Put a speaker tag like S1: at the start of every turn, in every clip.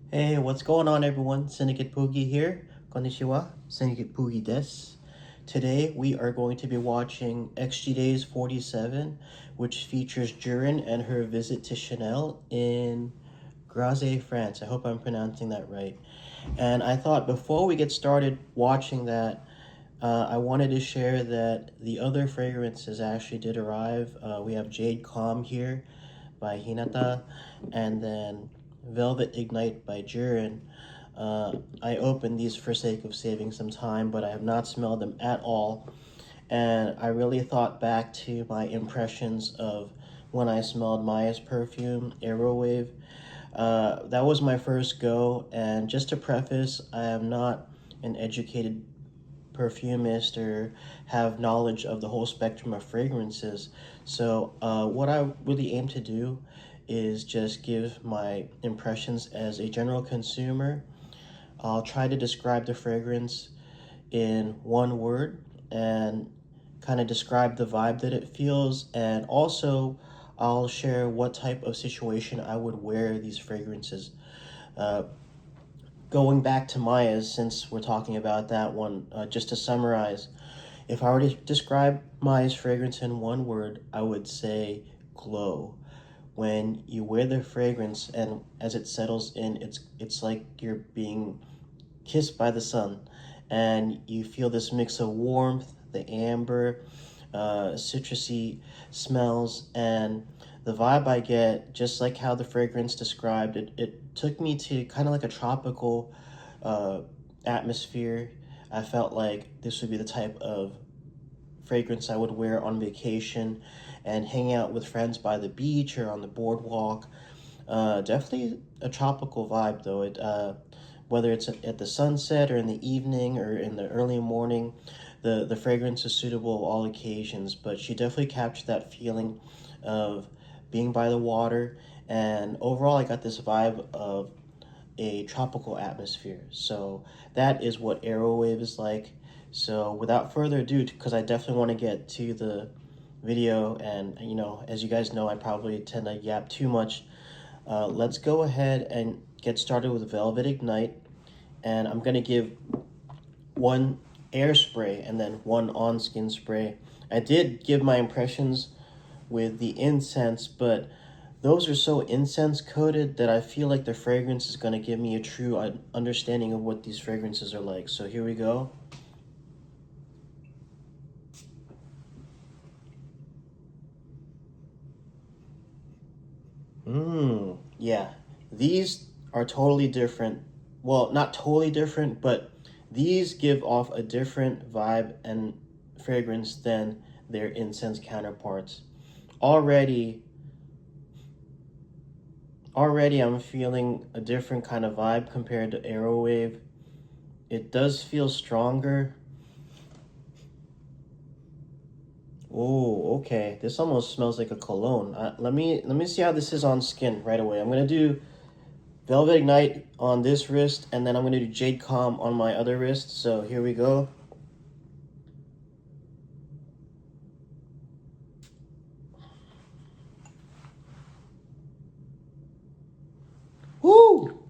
S1: Hey, what's going on, everyone? Syndicate Poogie here. Konnichiwa, Syndicate Poogie des. Today we are going to be watching XG Days 47, which features Jurin and her visit to Chanel in Graze, France. I hope I'm pronouncing that right. And I thought before we get started watching that, I wanted to share that the other fragrances actually did arrive. We have Jadecalm here by Hinata, and then Velvet Ignite by Jurin. I opened these for sake of saving some time, but I have not smelled them at all. And I really thought back to my impressions of when I smelled Maya's perfume, Aerowave. That was my first go, and just to preface, I am not an educated perfumist or have knowledge of the whole spectrum of fragrances. So, what I really aim to do is just give my impressions as a general consumer. I'll try to describe the fragrance in one word and kind of describe the vibe that it feels, and also I'll share what type of situation I would wear these fragrances. Uh, Going back to Maya's, since we're talking about that one, just to summarize, if I were to describe Maya's fragrance in one word, I would say glow. When you wear the fragrance and as it settles in, it's like you're being kissed by the sun, and you feel this mix of warmth, the amber, citrusy smells, and the vibe I get, just like how the fragrance described, it took me to kind of like a tropical uh, atmosphere. I felt like this would be the type of fragrance I would wear on vacation and hang out with friends by the beach or on the boardwalk. Definitely a tropical vibe though. Whether it's at the sunset or in the evening or in the early morning, the fragrance is suitable of all occasions. But she definitely captured that feeling of being by the water, and overall, I got this vibe of a tropical atmosphere. So that is what Aerowave is like. So without further ado, because I definitely want to get to the video, and as you guys know, I probably tend to yap too much. Let's go ahead and get started with Velvet Ignite, and I'm gonna give one air spray and then one on skin spray. I did give my impressions with the incense, but those are so incense coated that I feel like the fragrance is going to give me a true understanding of what these fragrances are like. So here we go. Yeah. These are totally different. Well, not totally different, but these give off a different vibe and fragrance than their incense counterparts. Already, already I'm feeling a different kind of vibe compared to Aerowave. It does feel stronger. Oh, okay. This almost smells like a cologne. Let me see how this is on skin right away. I'm gonna do Velvet Ignite on this wrist, and then I'm gonna do Jadecalm on my other wrist. So here we go. Woo!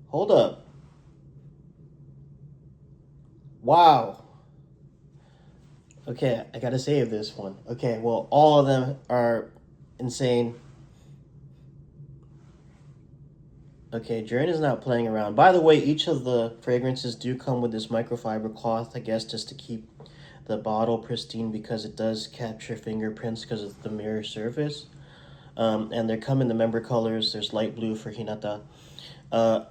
S1: Hold up. Wow. Okay, I gotta save this one. Okay, well, all of them are insane. Okay, Jurin is not playing around. By the way, each of the fragrances do come with this microfiber cloth, I guess, just to keep the bottle pristine, because it does capture fingerprints because of the mirror surface. And they come in the member colors. There's light blue for Hinata. Uh,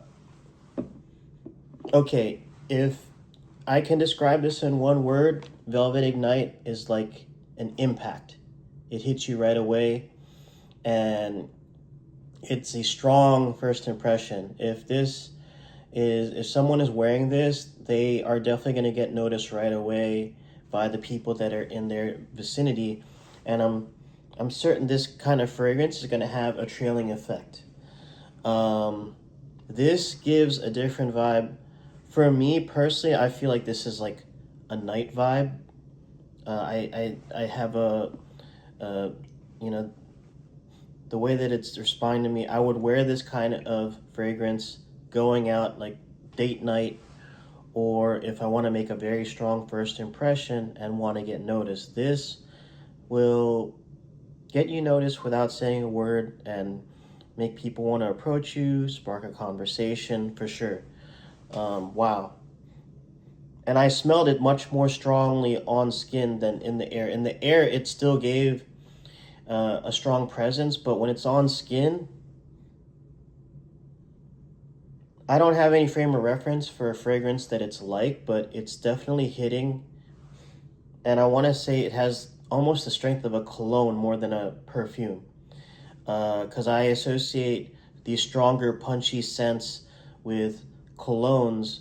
S1: okay, if I can describe this in one word, Velvet Ignite is like an impact. It hits you right away, and it's a strong first impression. If someone is wearing this, they are definitely going to get noticed right away by the people that are in their vicinity, and I'm certain this kind of fragrance is going to have a trailing effect. Um, this gives a different vibe. For me personally, I feel like this is like a night vibe. I have a you know the way that it's responding to me, I would wear this kind of fragrance going out like date night, or if I want to make a very strong first impression and want to get noticed. This will get you noticed without saying a word and make people want to approach you, spark a conversation for sure. Wow. And I smelled it much more strongly on skin than in the air. In the air, it still gave a strong presence, but when it's on skin, I don't have any frame of reference for a fragrance that it's like, but it's definitely hitting. And I want to say it has almost the strength of a cologne more than a perfume. Because I associate these stronger, punchy scents with colognes,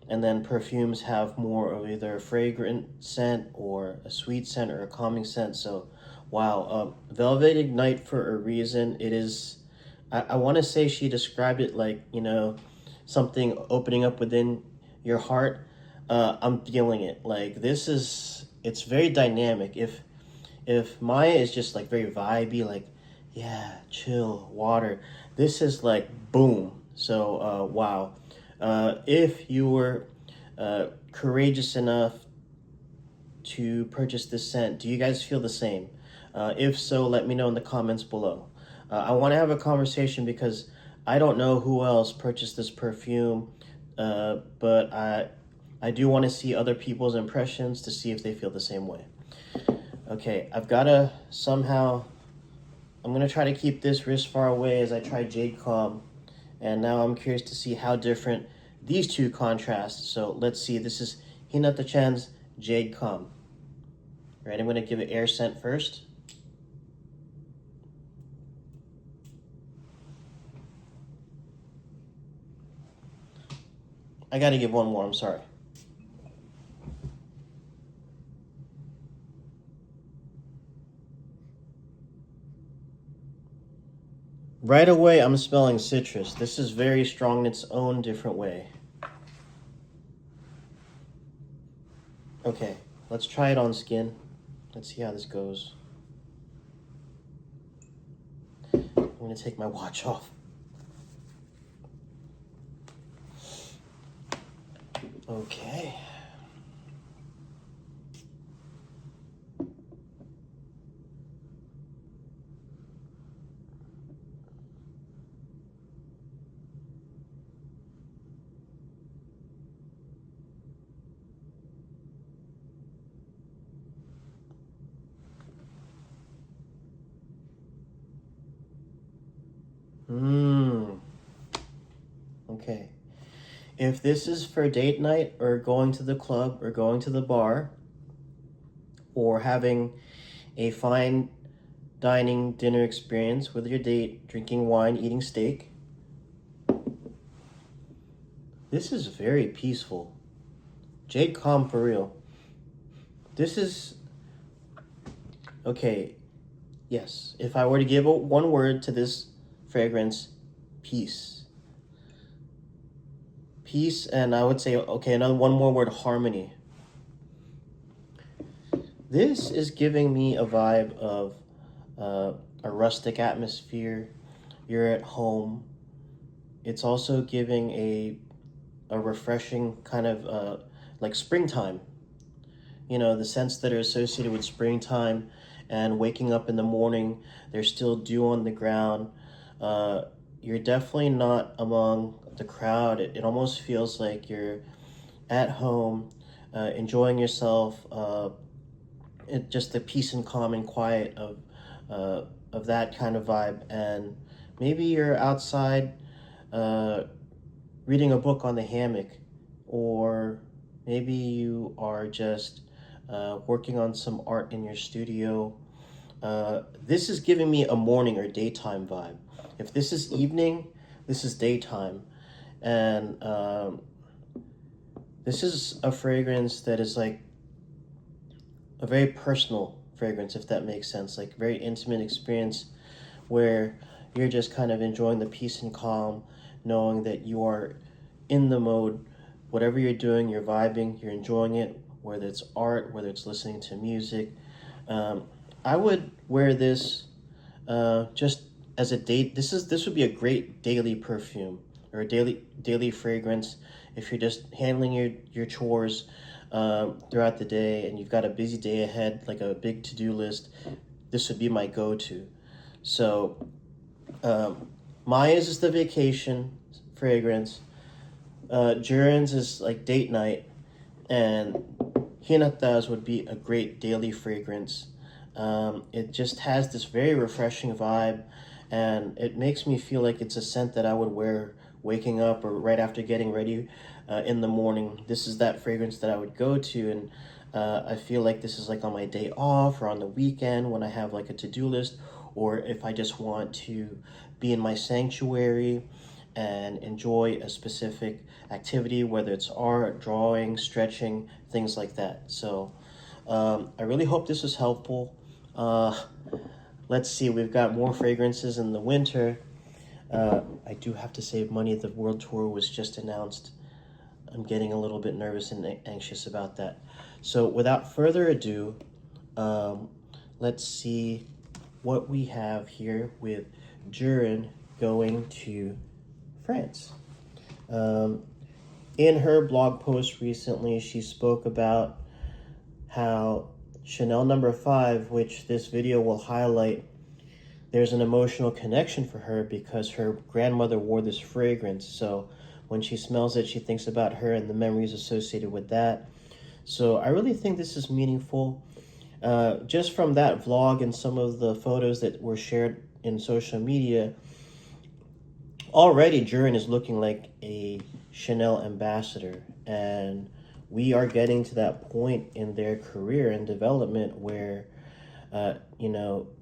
S1: and then perfumes have more of either a fragrant scent or a sweet scent or a calming scent. So, wow, Velvet Ignite for a reason. It is, I want to say she described it like, something opening up within your heart. I'm feeling it. Like, it's very dynamic. If Maya is just like very vibey, like, yeah, chill, water, this is like boom. So, wow. If you were courageous enough to purchase this scent, do you guys feel the same? If so, let me know in the comments below. I want to have a conversation because I don't know who else purchased this perfume, but I do want to see other people's impressions to see if they feel the same way. Okay, I'm going to try to keep this wrist far away as I try Jadecalm. And now I'm curious to see how different these two contrast. So let's see. This is Hinata-chan's Jadecalm. Right, I'm going to give it air scent first. I got to give one more. I'm sorry. Right away, I'm smelling citrus. This is very strong in its own different way. Okay, let's try it on skin. Let's see how this goes. I'm going to take my watch off. Okay. Okay. If this is for date night or going to the club or going to the bar or having a fine dining dinner experience with your date, drinking wine, eating steak, this is very peaceful. Jadecalm for real. This is, okay, yes. If I were to give one word to this fragrance, peace. Peace, and I would say, okay, one more word, harmony. This is giving me a vibe of a rustic atmosphere. You're at home. It's also giving a refreshing kind of like springtime. The scents that are associated with springtime and waking up in the morning, there's still dew on the ground. You're definitely not among the crowd. It almost feels like you're at home, enjoying yourself. Just the peace and calm and quiet of that kind of vibe. And maybe you're outside reading a book on the hammock, or maybe you are just working on some art in your studio. This is giving me a morning or daytime vibe. If this is evening, this is daytime. And this is a fragrance that is like a very personal fragrance, if that makes sense. Like very intimate experience where you're just kind of enjoying the peace and calm, knowing that you are in the mode. Whatever you're doing, you're vibing, you're enjoying it, whether it's art, whether it's listening to music. I would wear this just as a date, this would be a great daily perfume or a daily fragrance if you're just handling your chores throughout the day and you've got a busy day ahead, like a big to-do list. This would be my go-to. So Maya's is the vacation fragrance. Jurin's is like date night, and Hinata's would be a great daily fragrance. It just has this very refreshing vibe, and it makes me feel like it's a scent that I would wear waking up or right after getting ready in the morning. This is that fragrance that I would go to, and I feel like this is like on my day off or on the weekend when I have like a to-do list, or if I just want to be in my sanctuary and enjoy a specific activity, whether it's art, drawing, stretching, things like that. So I really hope this was helpful. Let's see, we've got more fragrances in the winter. I do have to save money. The world tour was just announced. I'm getting a little bit nervous and anxious about that. So without further ado, let's see what we have here with Jurin going to France. In her blog post recently, she spoke about how Chanel No. 5, which this video will highlight, there's an emotional connection for her because her grandmother wore this fragrance. So when she smells it, she thinks about her and the memories associated with that. So I really think this is meaningful. Just from that vlog and some of the photos that were shared in social media, already Jurin is looking like a Chanel ambassador, and we are getting to that point in their career and development where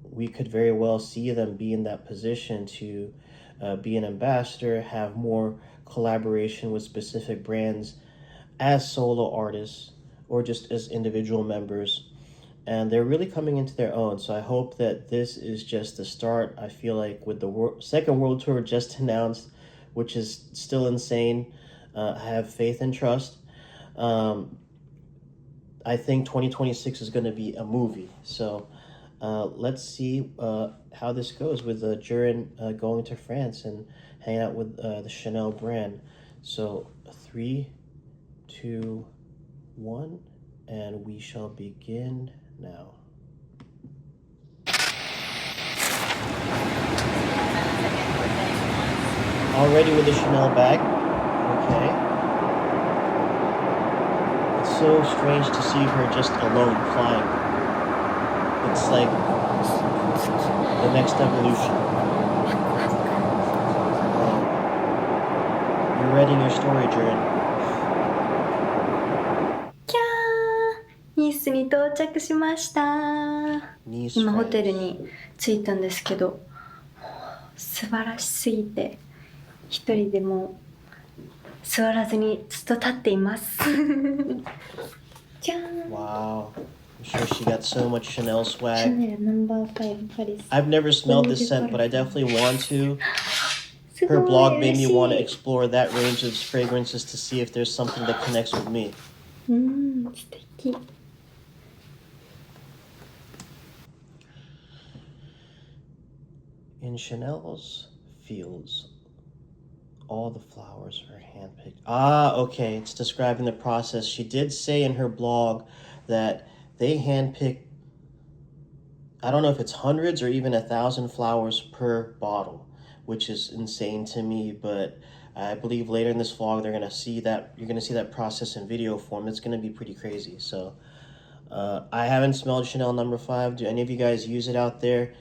S1: we could very well see them be in that position to be an ambassador, have more collaboration with specific brands as solo artists or just as individual members. And they're really coming into their own. So I hope that this is just the start. I feel like with the second world tour just announced, which is still insane, I have faith and trust. I think 2026 is going to be a movie. So let's see how this goes with Jurin going to France and hanging out with the Chanel brand. So 3, 2, 1, and we shall begin now. Already with the Chanel bag. Okay. It's so strange to see her just alone flying. It's like the next evolution. You're writing your story, Jurin.
S2: ニースに到着しました。今ホテルに着いたんですけど、素晴らしすぎて一人でも座らずにずっと立っています。じゃーん。
S1: Wow. I'm sure she got so much Chanel swag.
S2: Chanel No. 5 Paris.
S1: I've never smelled this scent, but I definitely want to. Her blog made me want to explore that range of fragrances to see if there's something that connects with me.
S2: 素敵。
S1: In Chanel's fields, all the flowers are handpicked. Ah, okay. It's describing the process. She did say in her blog that they handpick, I don't know if it's hundreds or even 1,000 flowers per bottle, which is insane to me, but I believe later in this vlog you're gonna see that process in video form. It's gonna be pretty crazy. So I haven't smelled Chanel No. 5. Do any of you guys use it out there?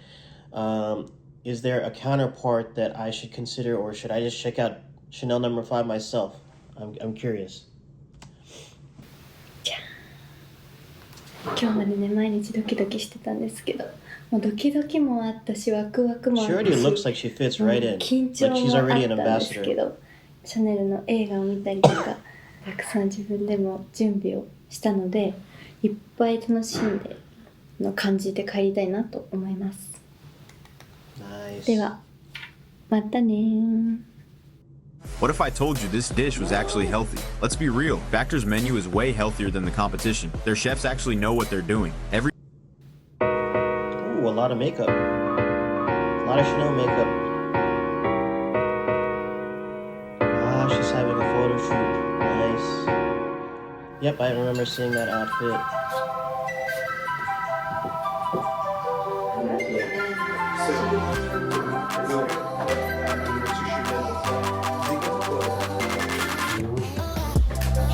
S1: Is there a counterpart that I should consider, or should I just check out Chanel No. 5 myself? I'm curious.
S2: 今日までね、毎日ドキドキしてたんですけど、もうドキドキもあったし、ワクワクもあったし、
S1: She already looks like she fits right in.
S2: 緊張
S1: Like she's
S2: もあっ
S1: already
S2: た
S1: an
S2: んですけ
S1: ambassador.
S2: ど、シャネルの映画を見たりとか、たくさん自分でも準備をしたので、いっぱい楽しんでの感じで帰りたいなと思います。
S1: Nice.
S2: では、またね。
S3: What if I told you this dish was actually healthy? Let's be real, Factor's menu is way healthier than the competition. Their chefs actually know what they're doing.
S1: Ooh, a lot of makeup. A lot lot of Chanel makeup. Ah, she's having a photo shoot. Nice. Yep, I remember seeing that outfit.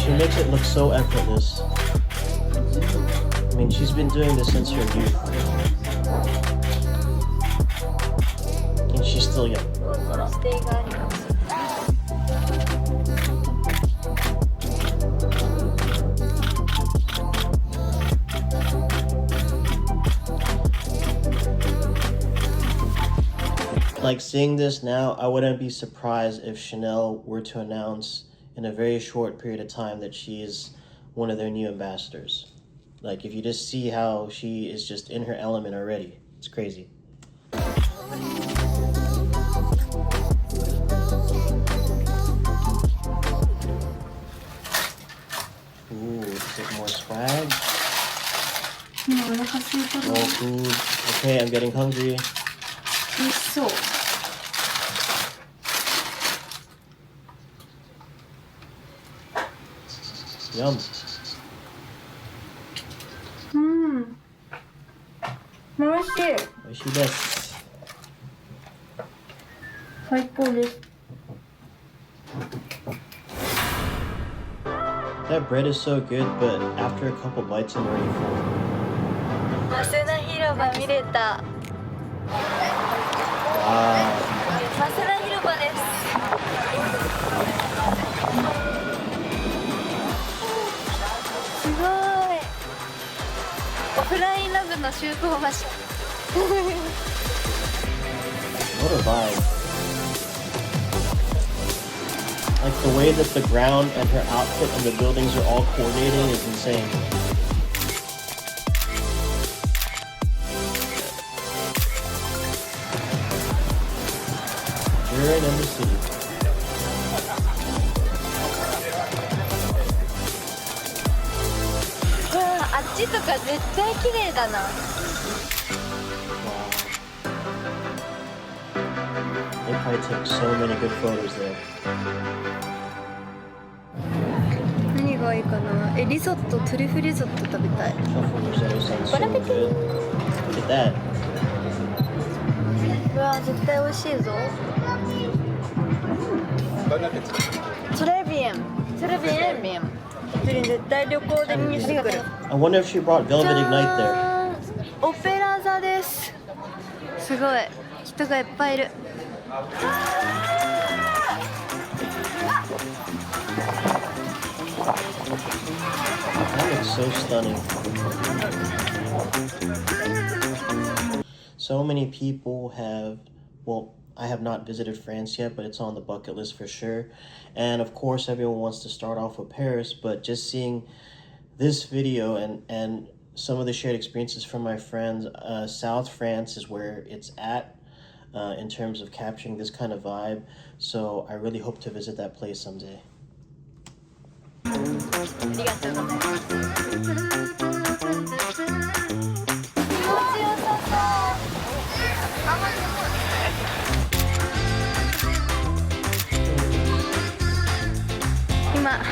S1: She makes it look so effortless. I mean, she's been doing this since her youth. And she's still young. Like, seeing this now, I wouldn't be surprised if Chanel were to announce in a very short period of time that she is one of their new ambassadors. Like, if you just see how she is just in her element already, it's crazy. Ooh, is it more swag? More food. Okay, I'm getting hungry. Yum. Oishii desu.
S2: 最高です。
S1: That bread is so good, but after a couple bites, I'm already full.
S2: 早稲田広場見れた。
S1: Wow.
S2: 早稲田広場です。すごい。オフラインラブの集合場所。
S1: What a vibe. Like, the way that the ground and her outfit and the buildings are all coordinating is insane. Jurin in the city.
S2: Wow, あっちとか絶対綺麗だな。
S1: They probably took so many good photos there.
S2: 何がいいかな。リゾット、トリュフリゾット食べたい。
S1: Truffle risotto sounds so good. Look at that.
S2: うわ、絶対美味しいぞ。トレビエン。トレビエン。絶対旅行で見にしてくる。
S1: I wonder if she brought Velvet Ignite there.
S2: オペラ座です。すごい。人がいっぱいいる。
S1: That looks so stunning. So many people have, well, I have not visited France yet, but it's on the bucket list for sure. And of course, everyone wants to start off with Paris, but just seeing this video and some of the shared experiences from my friends, South France is where it's at in terms of capturing this kind of vibe. So I really hope to visit that place someday.
S2: ありがとうございます。気持ちよさそう。今、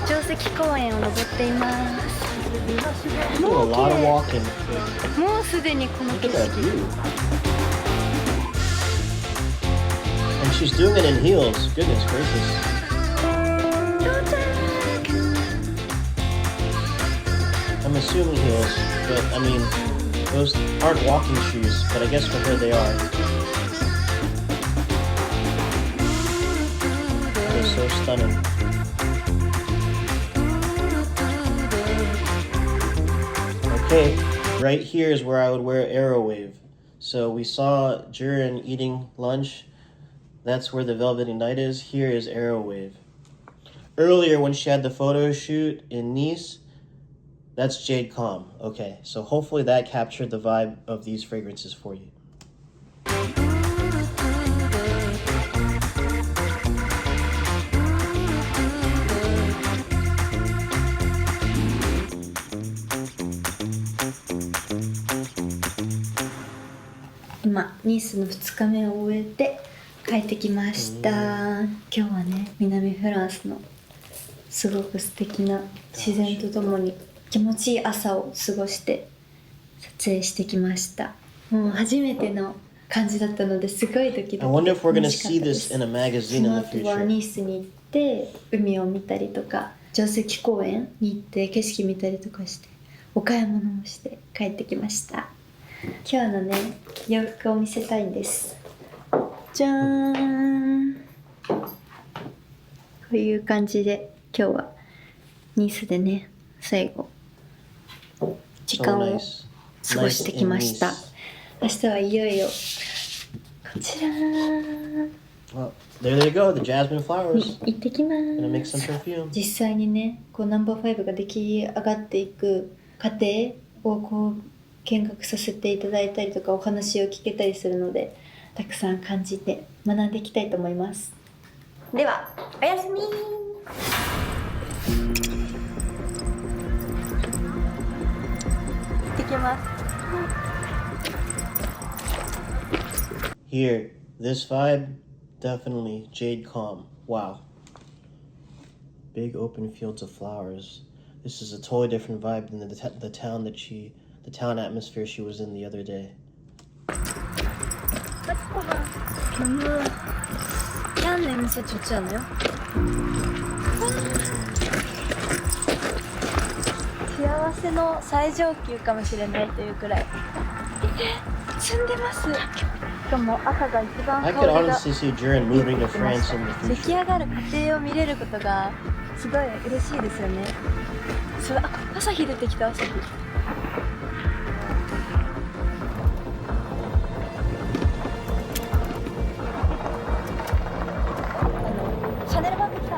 S2: 定石公園を登っています。
S1: Doing a lot of walking.
S2: もうすでにこの
S1: Look
S2: 景
S1: at that
S2: 色。
S1: view. And she's doing it in heels. Goodness gracious.
S2: 到着。
S1: I'm assuming heels, but I mean, those aren't walking shoes, but I guess for her they are. They're so stunning. Okay, right here is where I would wear Aerowave. So we saw Jurin eating lunch. That's where the Velvet Ignite is. Here is Aerowave. Earlier when she had the photo shoot in Nice, that's Jadecalm. Okay, so hopefully that captured the vibe of these fragrances for you.
S2: 今ニースの2日目を終えて帰ってきました。今日はね、南フランスのすごく素敵な自然とともに気持ちいい朝を過ごして撮影してきました。もう初めての感じだったのですごいドキドキで
S1: I wonder if we're gonna
S2: 楽しかった
S1: see
S2: で
S1: this
S2: す。
S1: in a
S2: そ
S1: magazine
S2: の
S1: in
S2: 後
S1: the
S2: は
S1: future.
S2: ニースに行って海を見たりとか定石公園に行って景色見たりとかしてお買い物もして帰ってきました。今日のね洋服を見せたいんです。じゃーん、こういう感じで今日はニースでね最後時
S1: So
S2: 間を
S1: nice.
S2: 過ごしてきました。
S1: Nice
S2: 明日はいよいよこちら
S1: Well, there they go, the jasmine
S2: に
S1: flowers.
S2: 行ってきま
S1: Gonna make
S2: す。
S1: some perfume.
S2: 実際にねこうナンバー5が出来上がっていく過程をこう見学させていただいたりとかお話を聞けたりするのでたくさん感じて学んでいきたいと思います。ではおやすみ。行ってきます。
S1: Here, this vibe, definitely Jadecalm. Wow. Big open fields of flowers. This is a totally different vibe than the town atmosphere she was in the other day.
S2: キャン냄새 좋지 않아요?幸せの最上級かもしれないというくらい見て澄んでます。しかも赤が一番
S1: I
S2: 香
S1: could
S2: りが
S1: honestly see Jurin moving to France in the
S2: 出
S1: future.
S2: 来上がる過程を見れることがすごい嬉しいですよね。それ朝日出てきた。朝日シャネルバッグ来た。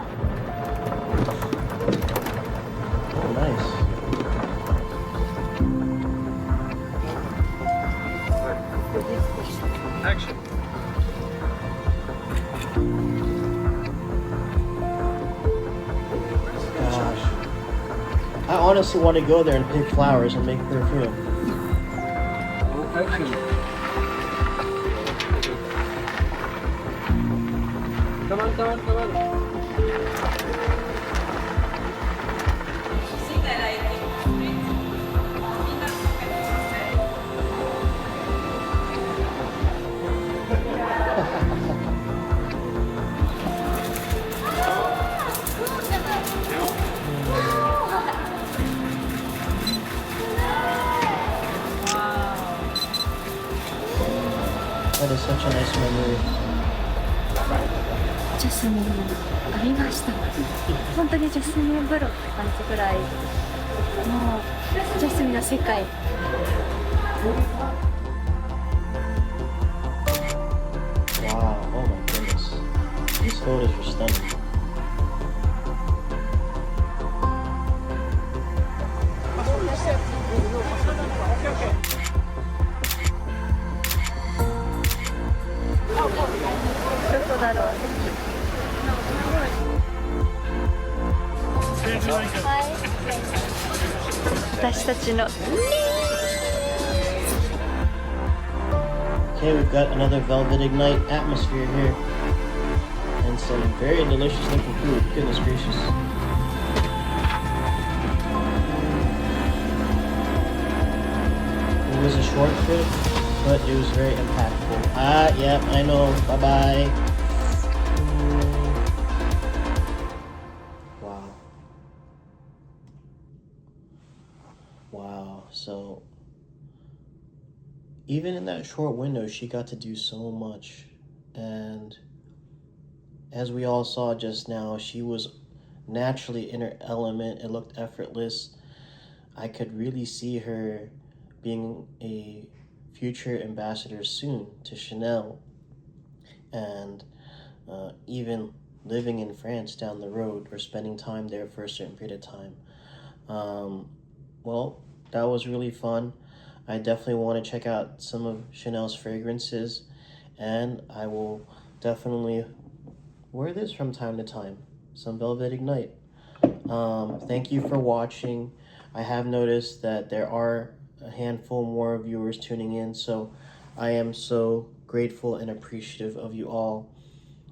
S1: Oh, nice.
S3: Action.
S1: Gosh. I honestly want to go there and pick flowers and make perfume.
S4: Action. Come on, come on, come on.
S1: That is such a nice memory.
S2: ジャスミン浴びました。本当にジャスミン風呂って感じくらいもうジャスミンの世界。
S1: Wow, oh my goodness. These photos are stunning. Okay, we've got another Velvet Ignite atmosphere here. And some very delicious looking food. Goodness gracious. It was a short trip, but it was very impactful. Ah, yep, I know. Bye-bye. Wow. Wow, so even in that short window, she got to do so much. And as we all saw just now, she was naturally in her element. It looked effortless. I could really see her being a future ambassador soon to Chanel, and even living in France down the road or spending time there for a certain period of time. Well, that was really fun. I definitely want to check out some of Chanel's fragrances, and I will definitely wear this from time to time, some Velvet Ignite. Thank you for watching. I have noticed that there are a handful more viewers tuning in, so I am so grateful and appreciative of you all.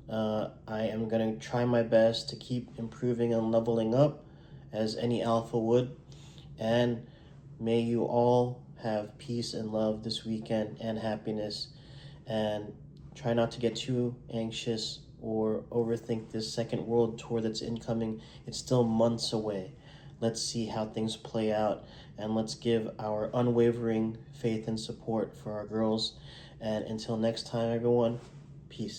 S1: I am going to try my best to keep improving and leveling up as any alpha would. And may you all have peace and love this weekend and happiness. And try not to get too anxious or overthink this second world tour that's incoming. It's still months away. Let's see how things play out, and let's give our unwavering faith and support for our girls. And until next time, everyone, peace.